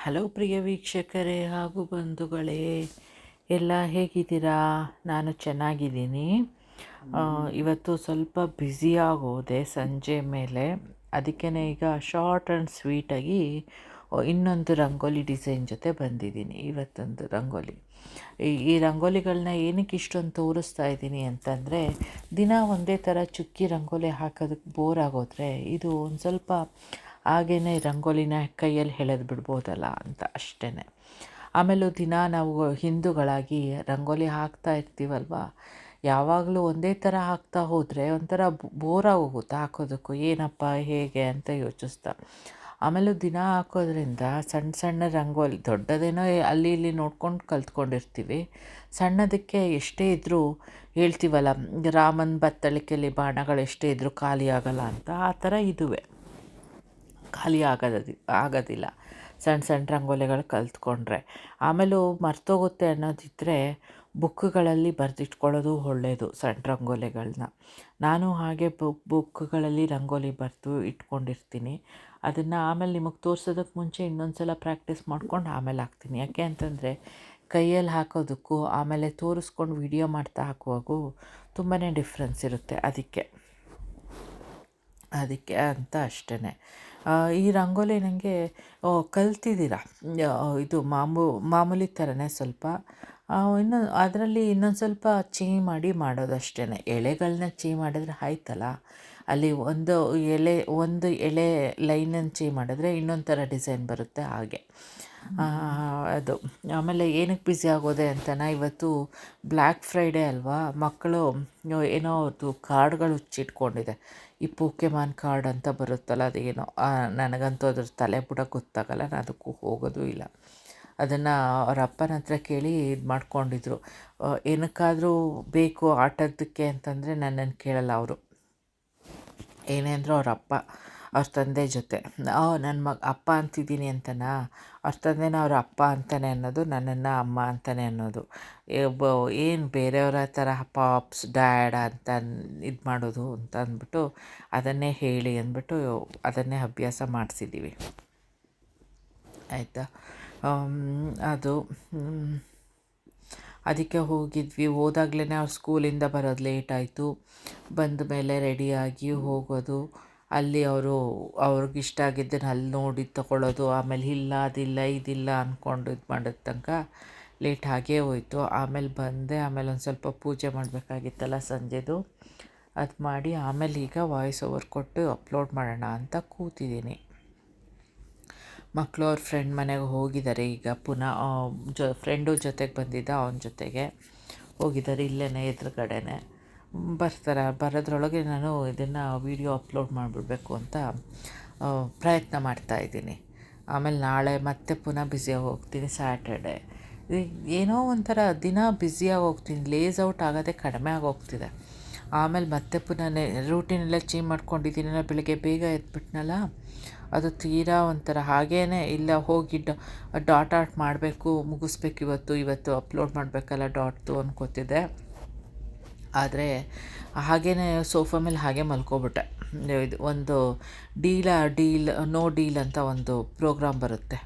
Hello ಪ್ರಿಯ ವೀಕ್ಷಕರೇ ಹಾಗೂ ಬಂಧುಗಳೇ, ಎಲ್ಲ ಹೇಗಿದ್ದೀರಾ? ನಾನು ಚೆನ್ನಾಗಿದ್ದೀನಿ. ಇವತ್ತು ಸ್ವಲ್ಪ ಬ್ಯುಸಿಯಾಗೋದೆ ಸಂಜೆ ಮೇಲೆ. ಅದಕ್ಕೇ ಈಗ ಶಾರ್ಟ್ ಆ್ಯಂಡ್ ಸ್ವೀಟಾಗಿ ಇನ್ನೊಂದು ರಂಗೋಲಿ ಡಿಸೈನ್ ಜೊತೆ ಬಂದಿದ್ದೀನಿ. ಇವತ್ತೊಂದು ರಂಗೋಲಿ, ಈ ರಂಗೋಲಿಗಳನ್ನ ಏನಕ್ಕೆ ಇಷ್ಟೊಂದು ತೋರಿಸ್ತಾ ಇದ್ದೀನಿ ಅಂತಂದರೆ, ದಿನ ಒಂದೇ ಥರ ಚುಕ್ಕಿ ರಂಗೋಲಿ ಹಾಕೋದಕ್ಕೆ ಬೋರ್ ಆಗೋದ್ರೆ ಇದು ಒಂದು ಸ್ವಲ್ಪ ಹಾಗೇ ರಂಗೋಲಿನ ಕೈಯಲ್ಲಿ ಎಳೆದು ಬಿಡ್ಬೋದಲ್ಲ ಅಂತ ಅಷ್ಟೇ. ಆಮೇಲೆ ದಿನ ನಾವು ಹಿಂದೂಗಳಾಗಿ ರಂಗೋಲಿ ಹಾಕ್ತಾ ಇರ್ತೀವಲ್ವ, ಯಾವಾಗಲೂ ಒಂದೇ ಥರ ಹಾಕ್ತಾ ಹೋದರೆ ಒಂಥರ ಬೋರಾಗೋಗುತ್ತೆ ಹಾಕೋದಕ್ಕೂ. ಏನಪ್ಪ ಹೇಗೆ ಅಂತ ಯೋಚಿಸ್ತಾ, ಆಮೇಲೆ ದಿನ ಹಾಕೋದ್ರಿಂದ ಸಣ್ಣ ಸಣ್ಣ ರಂಗೋಲಿ, ದೊಡ್ಡದೇನೋ ಅಲ್ಲಿ ಇಲ್ಲಿ ನೋಡ್ಕೊಂಡು ಕಲ್ತ್ಕೊಂಡಿರ್ತೀವಿ. ಸಣ್ಣದಕ್ಕೆ ಎಷ್ಟೇ ಇದ್ದರೂ ಹೇಳ್ತೀವಲ್ಲ, ರಾಮನ ಬತ್ತಳಿಕೆಯಲ್ಲಿ ಬಾಣಗಳು ಎಷ್ಟೇ ಇದ್ದರೂ ಖಾಲಿ ಆಗಲ್ಲ ಅಂತ. ಆ ಥರ ಇದುವೆ ಖಾಲಿ ಆಗೋದಿಲ್ಲ ಸಣ್ಣ ಸಣ್ಣ ರಂಗೋಲಿಗಳು ಕಲ್ತ್ಕೊಂಡ್ರೆ. ಆಮೇಲೂ ಮರ್ತೋಗುತ್ತೆ ಅನ್ನೋದಿದ್ದರೆ ಬುಕ್ಗಳಲ್ಲಿ ಬರೆದಿಟ್ಕೊಳ್ಳೋದು ಒಳ್ಳೆಯದು ಸಣ್ಣ ರಂಗೋಲಿಗಳನ್ನ. ನಾನು ಹಾಗೆ ಬುಕ್ಗಳಲ್ಲಿ ರಂಗೋಲಿ ಬರೆದು ಇಟ್ಕೊಂಡಿರ್ತೀನಿ. ಅದನ್ನು ಆಮೇಲೆ ನಿಮಗೆ ತೋರಿಸೋದಕ್ಕೆ ಮುಂಚೆ ಇನ್ನೊಂದು ಸಲ ಪ್ರಾಕ್ಟೀಸ್ ಮಾಡ್ಕೊಂಡು ಆಮೇಲೆ ಹಾಕ್ತೀನಿ. ಯಾಕೆ ಅಂತಂದರೆ ಕೈಯಲ್ಲಿ ಹಾಕೋದಕ್ಕೂ ಆಮೇಲೆ ತೋರಿಸ್ಕೊಂಡು ವಿಡಿಯೋ ಮಾಡ್ತಾ ಹಾಕುವಾಗೂ ತುಂಬಾ ಡಿಫ್ರೆನ್ಸ್ ಇರುತ್ತೆ. ಅದಕ್ಕೆ ಅಂತ ಅಷ್ಟೇ. ಈ ರಂಗೋಲಿ ನನಗೆ ಕಲ್ತಿದ್ದೀರಾ, ಇದು ಮಾಮೂಲಿ ಥರನೇ ಸ್ವಲ್ಪ ಅದರಲ್ಲಿ ಇನ್ನೊಂದು ಸ್ವಲ್ಪ ಚೇಂಜ್ ಮಾಡಿ ಮಾಡೋದಷ್ಟೇ. ಎಳೆಗಳನ್ನ ಚೇಂಜ್ ಮಾಡಿದ್ರೆ ಆಯ್ತಲ್ಲ, ಅಲ್ಲಿ ಒಂದು ಎಳೆ ಲೈನನ್ನು ಚೇಂಜ್ ಮಾಡಿದ್ರೆ ಇನ್ನೊಂದು ಥರ ಡಿಸೈನ್ ಬರುತ್ತೆ ಹಾಗೆ. ಅದು ಆಮೇಲೆ ಏನಕ್ಕೆ ಬ್ಯುಸಿ ಆಗೋದೆ ಅಂತನಾ, ಇವತ್ತು ಬ್ಲ್ಯಾಕ್ ಫ್ರೈಡೇ ಅಲ್ವಾ, ಮಕ್ಕಳು ಏನೋ ಅವ್ರದ್ದು ಕಾರ್ಡ್ಗಳು ಹುಚ್ಚಿಟ್ಕೊಂಡಿದೆ. ಈ ಪೋಕೆಮಾನ್ ಕಾರ್ಡ್ ಅಂತ ಬರುತ್ತಲ್ಲ, ಅದೇನೋ ನನಗಂತೂ ಅದ್ರ ತಲೆ ಬುಡ ಗೊತ್ತಾಗಲ್ಲ, ನಾನು ಅದಕ್ಕೂ ಹೋಗೋದು ಇಲ್ಲ. ಅದನ್ನು ಅವ್ರ ಅಪ್ಪನ ಹತ್ರ ಕೇಳಿ ಇದು ಮಾಡ್ಕೊಂಡಿದ್ರು. ಏನಕ್ಕಾದರೂ ಬೇಕು ಆಟದಕ್ಕೆ ಅಂತಂದರೆ ನನ್ನನ್ನು ಕೇಳಲ್ಲ ಅವರು. ಏನೇ ಅಂದರೂ ಅವ್ರ ತಂದೆ ಜೊತೆ ನನ್ನ ಅಪ್ಪ ಅಂತಿದ್ದೀನಿ ಅಂತನಾ, ಅವ್ರ ತಂದೆನ ಅವ್ರ ಅಪ್ಪ ಅಂತಲೇ ಅನ್ನೋದು, ನನ್ನನ್ನು ಅಮ್ಮ ಅಂತಲೇ ಅನ್ನೋದು. ಏನು ಬೇರೆಯವರ ಥರ ಪಾಪ್ಸ್ ಡ್ಯಾಡ್ ಅಂತ ಇದು ಮಾಡೋದು ಅಂತ ಅಂದ್ಬಿಟ್ಟು ಅದನ್ನೇ ಹೇಳಿ ಅಂದ್ಬಿಟ್ಟು ಅದನ್ನೇ ಅಭ್ಯಾಸ ಮಾಡಿಸಿದ್ದೀವಿ. ಆಯಿತಾ? ಅದು ಅದಕ್ಕೆ ಹೋದಾಗಲೇ ಅವ್ರು ಸ್ಕೂಲಿಂದ ಬರೋದು ಲೇಟ್ ಆಯಿತು. ಬಂದ ಮೇಲೆ ರೆಡಿಯಾಗಿ ಹೋಗೋದು, ಅಲ್ಲಿ ಅವ್ರಿಗಿಷ್ಟ ಆಗಿದ್ದನ್ನು ಅಲ್ಲಿ ನೋಡಿ ತೊಗೊಳ್ಳೋದು, ಆಮೇಲೆ ಇಲ್ಲ ಅದಿಲ್ಲ ಇದಿಲ್ಲ ಅಂದ್ಕೊಂಡು ಇದು ಮಾಡೋದು ತನಕ ಲೇಟ್ ಆಗೇ ಹೋಯಿತು. ಆಮೇಲೆ ಬಂದೆ, ಆಮೇಲೆ ಒಂದು ಸ್ವಲ್ಪ ಪೂಜೆ ಮಾಡಬೇಕಾಗಿತ್ತಲ್ಲ ಸಂಜೆದು, ಅದು ಮಾಡಿ ಆಮೇಲೆ ಈಗ ವಾಯ್ಸ್ ಓವರ್ ಕೊಟ್ಟು ಅಪ್ಲೋಡ್ ಮಾಡೋಣ ಅಂತ ಕೂತಿದ್ದೀನಿ. ಮಕ್ಕಳು ಅವ್ರ ಫ್ರೆಂಡ್ ಮನೆಗೆ ಹೋಗಿದ್ದಾರೆ. ಈಗ ಪುನಃ ಫ್ರೆಂಡು ಜೊತೆಗೆ ಬಂದಿದ್ದ, ಅವನ ಜೊತೆಗೆ ಹೋಗಿದ್ದಾರೆ, ಇಲ್ಲೇ ಎದುರುಗಡೆನೆ ಬರೋದ್ರೊಳಗೆ ನಾನು ಇದನ್ನು ವಿಡಿಯೋ ಅಪ್ಲೋಡ್ ಮಾಡಿಬಿಡ್ಬೇಕು ಅಂತ ಪ್ರಯತ್ನ ಮಾಡ್ತಾಯಿದ್ದೀನಿ. ಆಮೇಲೆ ನಾಳೆ ಮತ್ತೆ ಪುನಃ ಬ್ಯುಸಿಯಾಗಿ ಹೋಗ್ತೀನಿ. ಸ್ಯಾಟರ್ಡೆ ಏನೋ ಒಂಥರ ದಿನ ಬ್ಯುಸಿಯಾಗಿ ಹೋಗ್ತೀನಿ, ಲೇಸ್ ಔಟ್ ಆಗೋದೇ ಕಡಿಮೆ ಆಗೋಗ್ತಿದೆ. ಆಮೇಲೆ ಮತ್ತೆ ಪುನಃ ರೂಟೀನೆಲ್ಲ ಚೇಂಜ್ ಮಾಡ್ಕೊಂಡಿದ್ದೀನಲ್ಲ, ಬೆಳಗ್ಗೆ ಬೇಗ ಎದ್ಬಿಟ್ನಲ್ಲ, ಅದು ತೀರಾ ಒಂಥರ ಹಾಗೇ ಇಲ್ಲ. ಹೋಗಿ ಡಾಟ್ ಆರ್ಟ್ ಮಾಡಬೇಕು, ಮುಗಿಸ್ಬೇಕು, ಇವತ್ತು ಅಪ್ಲೋಡ್ ಮಾಡಬೇಕಲ್ಲ ಡಾಟ್ದು ಅನ್ಕೋತಿದ್ದೆ. ಆದರೆ ಹಾಗೇ ಸೋಫಾ ಮೇಲೆ ಹಾಗೆ ಮಲ್ಕೊಬಿಟ್ಟೆ. ಇದು ಒಂದು ನೋ ಡೀಲ್ ಅಂತ ಒಂದು ಪ್ರೋಗ್ರಾಮ್ ಬರುತ್ತೆ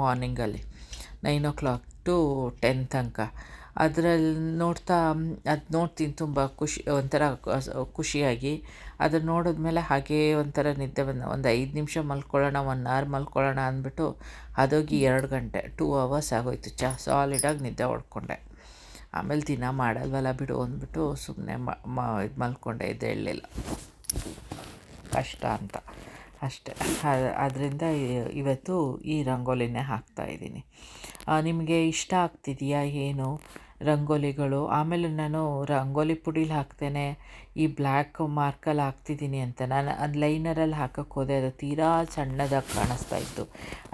ಮಾರ್ನಿಂಗಲ್ಲಿ 9 o'clock to 10 ತನಕ. ಅದರಲ್ಲಿ ನೋಡ್ತೀನಿ ತುಂಬ ಒಂಥರ ಖುಷಿಯಾಗಿ. ಅದನ್ನು ನೋಡಿದ್ಮೇಲೆ ಹಾಗೇ ಒಂಥರ ನಿದ್ದೆ ಒಂದು 5 ನಿಮಿಷ ಮಲ್ಕೊಳ್ಳೋಣ, 1 hour ಮಲ್ಕೊಳ್ಳೋಣ ಅಂದ್ಬಿಟ್ಟು ಅದೋಗಿ 2 ಗಂಟೆ 2 hours ಆಗೋಯ್ತು. ಸಾಲಿಡಾಗಿ ನಿದ್ದೆ ಹೊಡ್ಕೊಂಡೆ. ಆಮೇಲೆ ದಿನ ಮಾಡಲ್ವಲ್ಲ ಬಿಡು ಅಂದ್ಬಿಟ್ಟು ಸುಮ್ಮನೆ ಇದು ಮಲ್ಕೊಂಡೆ, ಎದ್ದೇಳಲಿಲ್ಲ, ಕಷ್ಟ ಅಂತ ಅಷ್ಟೆ. ಅದರಿಂದ ಇವತ್ತು ಈ ರಂಗೋಲಿನೇ ಹಾಕ್ತಾಯಿದ್ದೀನಿ. ನಿಮಗೆ ಇಷ್ಟ ಆಗ್ತಿದೆಯಾ ಏನು ರಂಗೋಲಿಗಳು? ಆಮೇಲೆ ನಾನು ರಂಗೋಲಿ ಪುಡೀಲಿ ಹಾಕ್ತೇನೆ, ಈ ಬ್ಲ್ಯಾಕ್ ಮಾರ್ಕಲ್ಲಿ ಹಾಕ್ತಿದ್ದೀನಿ ಅಂತ. ನಾನು ಅದು ಲೈನರಲ್ಲಿ ಹಾಕೋಕ್ಕೆ ಹೋದೆ, ಅದು ತೀರಾ ಸಣ್ಣದಾಗಿ ಕಾಣಿಸ್ತಾ ಇತ್ತು.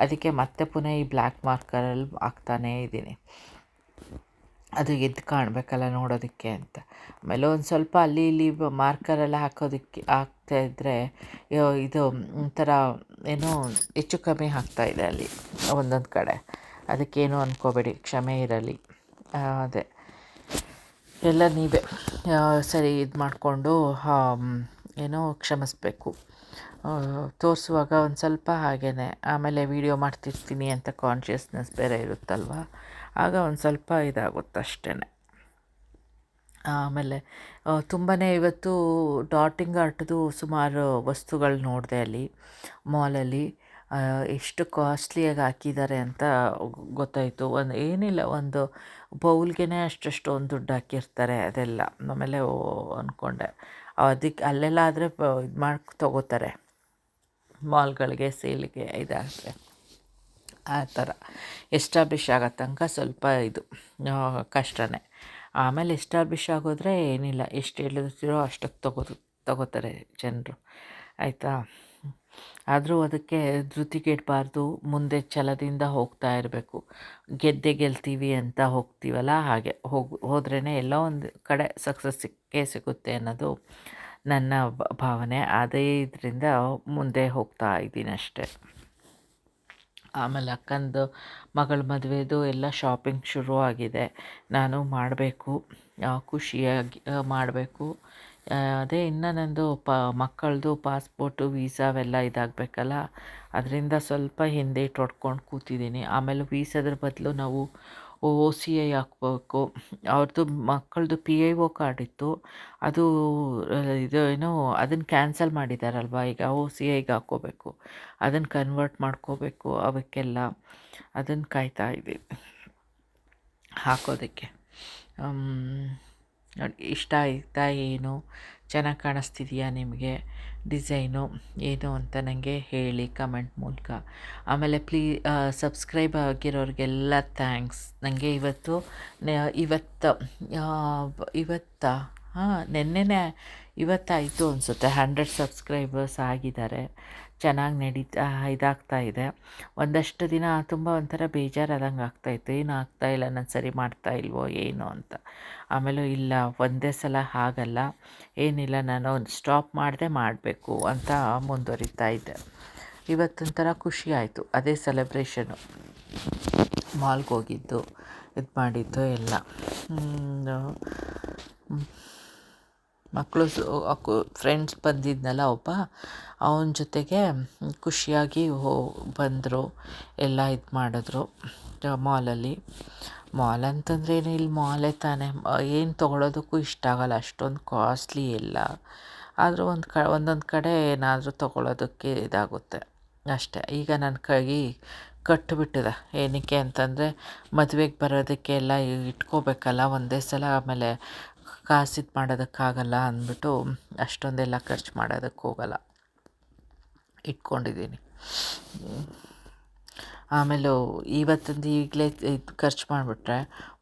ಅದಕ್ಕೆ ಮತ್ತೆ ಪುನಃ ಈ ಬ್ಲ್ಯಾಕ್ ಮಾರ್ಕರಲ್ಲಿ ಹಾಕ್ತಾನೇ ಇದ್ದೀನಿ, ಅದು ಎದ್ದು ಕಾಣಬೇಕಲ್ಲ ನೋಡೋದಕ್ಕೆ ಅಂತ. ಆಮೇಲೆ ಒಂದು ಸ್ವಲ್ಪ ಅಲ್ಲಿ ಇಲ್ಲಿ ಮಾರ್ಕರೆಲ್ಲ ಹಾಕ್ತಾಯಿದ್ರೆ ಇದು ಒಂಥರ ಏನೋ ಹೆಚ್ಚು ಕಮ್ಮಿ ಆಗ್ತಾಯಿದೆ ಅಲ್ಲಿ ಒಂದೊಂದು ಕಡೆ. ಅದಕ್ಕೇನು ಅಂದ್ಕೋಬೇಡಿ, ಕ್ಷಮೆ ಇರಲಿ. ಅದೇ ಎಲ್ಲ ನೀವೇ ಸರಿ ಇದು ಮಾಡಿಕೊಂಡು ಏನೋ ಕ್ಷಮಿಸ್ಬೇಕು. ತೋರಿಸುವಾಗ ಒಂದು ಸ್ವಲ್ಪ ಹಾಗೇ ಆಮೇಲೆ ವೀಡಿಯೋ ಮಾಡ್ತಿರ್ತೀನಿ ಅಂತ ಕಾನ್ಷಿಯಸ್ನೆಸ್ ಬೇರೆ ಇರುತ್ತಲ್ವ, ಆಗ ಒಂದು ಸ್ವಲ್ಪ ಇದಾಗುತ್ತೆ ಅಷ್ಟೇ. ಆಮೇಲೆ ತುಂಬಾ ಇವತ್ತು ಡಾಟಿಂಗ್ ಆರ್ಟ್ದು ಸುಮಾರು ವಸ್ತುಗಳು ನೋಡಿದೆ ಅಲ್ಲಿ ಮಾಲಲ್ಲಿ. ಎಷ್ಟು ಕಾಸ್ಟ್ಲಿಯಾಗಿ ಹಾಕಿದ್ದಾರೆ ಅಂತ ಗೊತ್ತಾಯಿತು. ಏನಿಲ್ಲ, ಒಂದು ಬೌಲ್ಗೆ ಅಷ್ಟೊಂದು ದುಡ್ಡು ಹಾಕಿರ್ತಾರೆ ಅದೆಲ್ಲ. ಆಮೇಲೆ ಅಂದ್ಕೊಂಡೆ ಅದಕ್ಕೆ ಅಲ್ಲೆಲ್ಲ ಆದರೆ ಇದು ಮಾಡಿ ತೊಗೋತಾರೆ, ಮಾಲ್ಗಳಿಗೆ ಸೇಲಿಗೆ ಇದಾದರೆ ಆ ಥರ ಎಸ್ಟಾಬ್ಲಿಷ್ ಆಗೋ ತನಕ ಸ್ವಲ್ಪ ಇದು ಕಷ್ಟನೇ. ಆಮೇಲೆ ಎಸ್ಟಾಬ್ಲಿಷ್ ಆಗೋದ್ರೆ ಏನಿಲ್ಲ, ಎಷ್ಟು ಹೇಳಿರ್ತೀರೋ ಅಷ್ಟಕ್ಕೆ ತಗೋತಾರೆ ಜನರು, ಆಯಿತಾ. ಆದರೂ ಅದಕ್ಕೆ ಧೃತಿಗೆಡಬಾರ್ದು, ಮುಂದೆ ಛಲದಿಂದ ಹೋಗ್ತಾ ಇರಬೇಕು. ಗೆಲ್ತೀವಿ ಅಂತ ಹೋಗ್ತೀವಲ್ಲ, ಹಾಗೆ ಹೋದ್ರೇ ಎಲ್ಲೋ ಒಂದು ಕಡೆ ಸಕ್ಸಸ್ ಸಿಕ್ಕೇ ಸಿಗುತ್ತೆ ಅನ್ನೋದು ನನ್ನ ಭಾವನೆ. ಅದೇ ಇದರಿಂದ ಮುಂದೆ ಹೋಗ್ತಾ ಇದ್ದೀನಿ ಅಷ್ಟೇ. ಆಮೇಲೆ ಅಕ್ಕಂದು ಮಗಳ ಮದುವೆದು ಎಲ್ಲ ಶಾಪಿಂಗ್ ಶುರು ಆಗಿದೆ. ನಾನು ಮಾಡಬೇಕು, ಖುಷಿಯಾಗಿ ಮಾಡಬೇಕು. ಅದೇ ಇನ್ನು ನಂದು ಮಕ್ಕಳದು ಪಾಸ್ಪೋರ್ಟು ವೀಸಾ ಅವೆಲ್ಲ ಇದಾಗಬೇಕಲ್ಲ, ಅದರಿಂದ ಸ್ವಲ್ಪ ಹಿಂದೆ ಹೊಡ್ಕೊಂಡು ಕೂತಿದ್ದೀನಿ. ಆಮೇಲೆ ವೀಸಾದ್ರ ಬದಲು ನಾವು OCI ಹಾಕ್ಬೇಕು. ಅವ್ರದ್ದು ಮಕ್ಕಳದು PIO ಕಾರ್ಡ್ ಇತ್ತು, ಅದು ಇದು ಏನು ಅದನ್ನು ಕ್ಯಾನ್ಸಲ್ ಮಾಡಿದ್ದಾರಲ್ವ, ಈಗ OCIಗೆ ಹಾಕ್ಕೋಬೇಕು. ಅದನ್ನು ಕನ್ವರ್ಟ್ ಮಾಡ್ಕೋಬೇಕು, ಅವಕ್ಕೆಲ್ಲ ಅದನ್ನು ಕಾಯ್ತಾ ಇದ್ದೀವಿ ಹಾಕೋದಕ್ಕೆ. ನೋಡಿ, ಇಷ್ಟ ಆಯ್ತಾ ಏನು? ಚೆನ್ನಾಗಿ ಕಾಣಿಸ್ತಿದೆಯಾ ನಿಮಗೆ ಡಿಸೈನು ಏನು ಅಂತ ನನಗೆ ಹೇಳಿ ಕಮೆಂಟ್ ಮೂಲಕ. ಆಮೇಲೆ ಸಬ್ಸ್ಕ್ರೈಬ್ ಆಗಿರೋರಿಗೆಲ್ಲ ಥ್ಯಾಂಕ್ಸ್. ನನಗೆ ಇವತ್ತು ನೆನ್ನೆನೇ ಇವತ್ತಾಯಿತು ಅನಿಸುತ್ತೆ 100 ಸಬ್ಸ್ಕ್ರೈಬರ್ಸ್ ಆಗಿದ್ದಾರೆ. ಚೆನ್ನಾಗಿ ಇದಾಗ್ತಾ ಇದೆ. ಒಂದಷ್ಟು ದಿನ ತುಂಬ ಒಂಥರ ಬೇಜಾರಾದಂಗೆ ಆಗ್ತಾಯಿತ್ತು, ಏನು ಆಗ್ತಾಯಿಲ್ಲ, ನಾನು ಸರಿ ಮಾಡ್ತಾ ಇಲ್ವೋ ಏನು ಅಂತ. ಆಮೇಲೆ ಇಲ್ಲ, ಒಂದೇ ಸಲ ಹಾಗಲ್ಲ, ಏನಿಲ್ಲ, ನಾನು ಸ್ಟಾಪ್ ಮಾಡಬೇಕು ಅಂತ ಮುಂದುವರಿತಾ ಇದ್ದೆ. ಇವತ್ತೊಂಥರ ಖುಷಿ ಆಯಿತು, ಅದೇ ಸೆಲೆಬ್ರೇಷನು, ಮಾಲ್ಗೆ ಹೋಗಿದ್ದು, ಇದು ಮಾಡಿದ್ದು ಎಲ್ಲ. ಮಕ್ಕಳು ಫ್ರೆಂಡ್ಸ್ ಬಂದಿದ್ನಲ್ಲ ಒಬ್ಬ, ಅವನ ಜೊತೆಗೆ ಖುಷಿಯಾಗಿ ಬಂದರು, ಎಲ್ಲ ಇದು ಮಾಡಿದ್ರು ಮಾಲಲ್ಲಿ. ಮಾಲ್ ಅಂತಂದ್ರೆ ಏನು, ಇಲ್ಲಿ ಮಾಲೇ ತಾನೇ, ಏನು ತೊಗೊಳೋದಕ್ಕೂ ಇಷ್ಟ ಆಗಲ್ಲ, ಅಷ್ಟೊಂದು ಕಾಸ್ಟ್ಲಿ ಎಲ್ಲ. ಆದರೂ ಒಂದೊಂದು ಕಡೆ ಏನಾದರೂ ತೊಗೊಳೋದಕ್ಕೆ ಇದಾಗುತ್ತೆ ಅಷ್ಟೇ. ಈಗ ನನ್ನ ಕೈ ಕಟ್ಟಿಬಿಟ್ಟಿದೆ, ಏನಕ್ಕೆ ಅಂತಂದರೆ ಮದುವೆಗೆ ಬರೋದಕ್ಕೆ ಎಲ್ಲ ಇಟ್ಕೋಬೇಕಲ್ಲ ಒಂದೇ ಸಲ, ಆಮೇಲೆ ಕಾಸು ಇದು ಮಾಡೋದಕ್ಕಾಗಲ್ಲ ಅಂದ್ಬಿಟ್ಟು ಅಷ್ಟೊಂದೆಲ್ಲ ಖರ್ಚು ಮಾಡೋದಕ್ಕೆ ಹೋಗಲ್ಲ, ಇಟ್ಕೊಂಡಿದ್ದೀನಿ. ಆಮೇಲೆ ಇವತ್ತೊಂದು ಈಗಲೇ ಇದು ಖರ್ಚು ಮಾಡಿಬಿಟ್ರೆ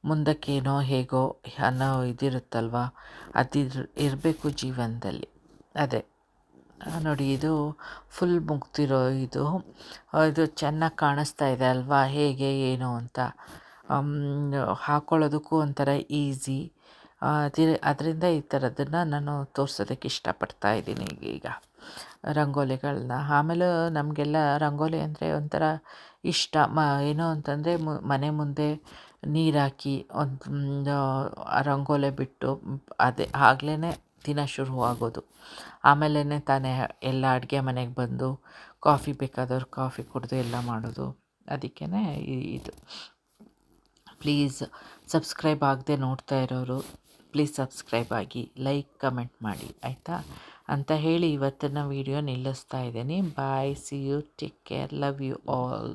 ಮುಂದಕ್ಕೇನೋ ಹೇಗೋ ಅನ್ನೋ ಇದಿರುತ್ತಲ್ವ, ಇರಬೇಕು ಜೀವನದಲ್ಲಿ. ಅದೇ ನೋಡಿ, ಇದು ಫುಲ್ ಮುಗ್ದಿರೋ ಇದು ಚೆನ್ನಾಗಿ ಕಾಣಿಸ್ತಾ ಇದೆ ಅಲ್ವಾ, ಹೇಗೆ ಏನು ಅಂತ. ಹಾಕ್ಕೊಳ್ಳೋದಕ್ಕೂ ಒಂಥರ ಈಸಿ. ಅದರಿಂದ ಈ ಥರದನ್ನು ನಾನು ತೋರ್ಸೋದಕ್ಕೆ ಇಷ್ಟಪಡ್ತಾ ಇದ್ದೀನಿ ಈಗ ರಂಗೋಲಿಗಳನ್ನ. ಆಮೇಲೆ ನಮಗೆಲ್ಲ ರಂಗೋಲಿ ಅಂದರೆ ಒಂಥರ ಇಷ್ಟ. ಏನು ಅಂತಂದರೆ ಮನೆ ಮುಂದೆ ನೀರು ಹಾಕಿ ಒಂದು ರಂಗೋಲಿ ಬಿಟ್ಟು ಆಗಲೇ ದಿನ ಶುರುವಾಗೋದು. ಆಮೇಲೆ ತಾನೇ ಎಲ್ಲ ಅಡುಗೆ ಮನೆಗೆ ಬಂದು ಕಾಫಿ ಬೇಕಾದವ್ರು ಕಾಫಿ ಕುಡಿದು ಎಲ್ಲ ಮಾಡೋದು. ಅದಕ್ಕೇ ಇದು. ಪ್ಲೀಸ್ ಸಬ್ಸ್ಕ್ರೈಬ್ ಆಗದೆ ನೋಡ್ತಾ ಇರೋರು ಪ್ಲೀಸ್ ಸಬ್ಸ್ಕ್ರೈಬ್ ಆಗಿ, ಲೈಕ್ ಕಮೆಂಟ್ ಮಾಡಿ, ಆಯಿತಾ ಅಂತ ಹೇಳಿ ಇವತ್ತಿನ ವೀಡಿಯೋ ನಿಲ್ಲಿಸ್ತಾ ಇದ್ದೀನಿ. Bye, see you, take care, love you all.